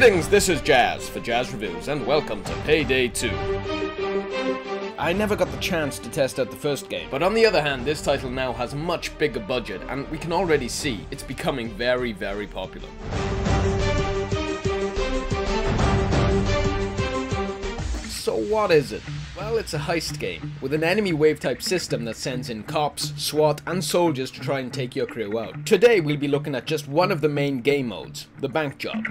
Greetings, this is Jazz for Jazz Reviews, and welcome to Payday 2. I never got the chance to test out the first game, but on the other hand, this title now has a much bigger budget, and we can already see it's becoming very, very popular. So what is it? Well, it's a heist game, with an enemy wave type system that sends in cops, SWAT and soldiers to try and take your crew out. Today we'll be looking at just one of the main game modes, the bank job.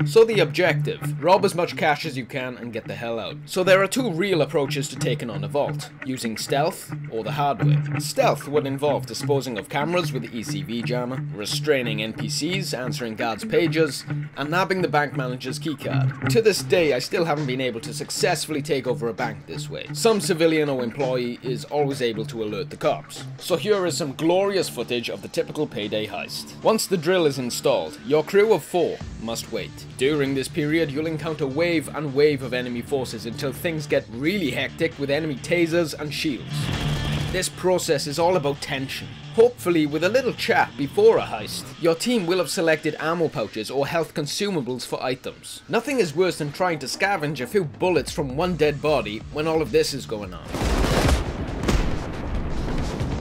So the objective, rob as much cash as you can and get the hell out. So there are two real approaches to taking on a vault, using stealth or the hard way. Stealth would involve disposing of cameras with the ECV jammer, restraining NPCs, answering guards' pages, and nabbing the bank manager's keycard. To this day I still haven't been able to successfully take over a bank this way. Some civilian or employee is always able to alert the cops. So here is some glorious footage of the typical Payday heist. Once the drill is installed, your crew of 4 must wait. During this period, you'll encounter wave and wave of enemy forces until things get really hectic with enemy tasers and shields. This process is all about tension. Hopefully, with a little chat before a heist, your team will have selected ammo pouches or health consumables for items. Nothing is worse than trying to scavenge a few bullets from one dead body when all of this is going on.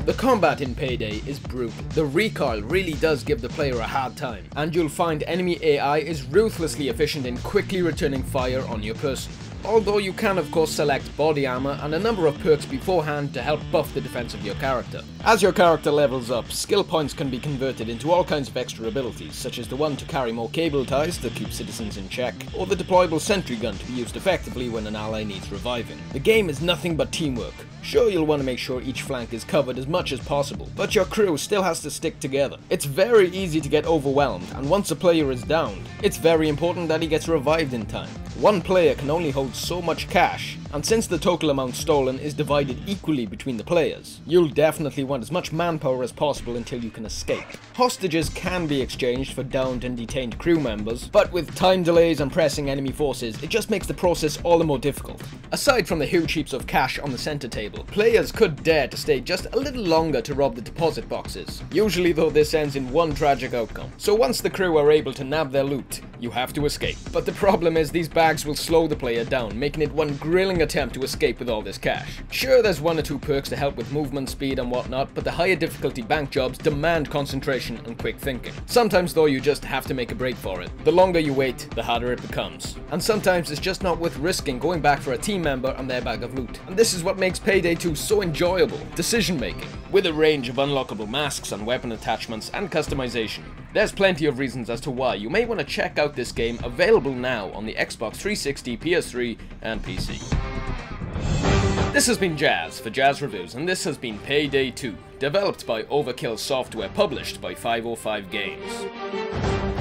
The combat in Payday is brutal. The recoil really does give the player a hard time, and you'll find enemy AI is ruthlessly efficient in quickly returning fire on your person. Although you can of course select body armor and a number of perks beforehand to help buff the defense of your character. As your character levels up, skill points can be converted into all kinds of extra abilities, such as the one to carry more cable ties to keep citizens in check, or the deployable sentry gun to be used effectively when an ally needs reviving. The game is nothing but teamwork. Sure, you'll want to make sure each flank is covered as much as possible, but your crew still has to stick together. It's very easy to get overwhelmed, and once a player is downed, it's very important that he gets revived in time. One player can only hold so much cash, and since the total amount stolen is divided equally between the players, you'll definitely want as much manpower as possible until you can escape. Hostages can be exchanged for downed and detained crew members, but with time delays and pressing enemy forces, it just makes the process all the more difficult. Aside from the huge heaps of cash on the center table, players could dare to stay just a little longer to rob the deposit boxes. Usually though, this ends in one tragic outcome. So once the crew are able to nab their loot, you have to escape. But the problem is these bags will slow the player down, making it one grilling attempt to escape with all this cash. Sure, there's one or two perks to help with movement speed and whatnot, but the higher difficulty bank jobs demand concentration and quick thinking. Sometimes though, you just have to make a break for it. The longer you wait, the harder it becomes. And sometimes it's just not worth risking going back for a team member and their bag of loot. And this is what makes Payday 2 so enjoyable: decision making. With a range of unlockable masks and weapon attachments and customization, there's plenty of reasons as to why you may want to check out this game, available now on the Xbox 360, PS3 and PC. This has been Jazz for Jazz Reviews, and this has been Payday 2, developed by Overkill Software, published by 505 Games.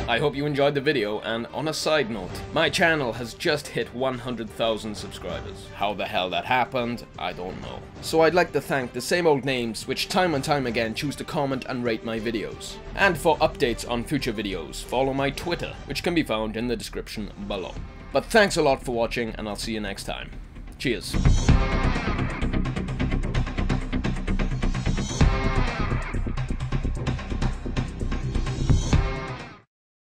I hope you enjoyed the video, and on a side note, my channel has just hit 100,000 subscribers. How the hell that happened, I don't know. So I'd like to thank the same old names which time and time again choose to comment and rate my videos. And for updates on future videos, follow my Twitter, which can be found in the description below. But thanks a lot for watching, and I'll see you next time. Cheers.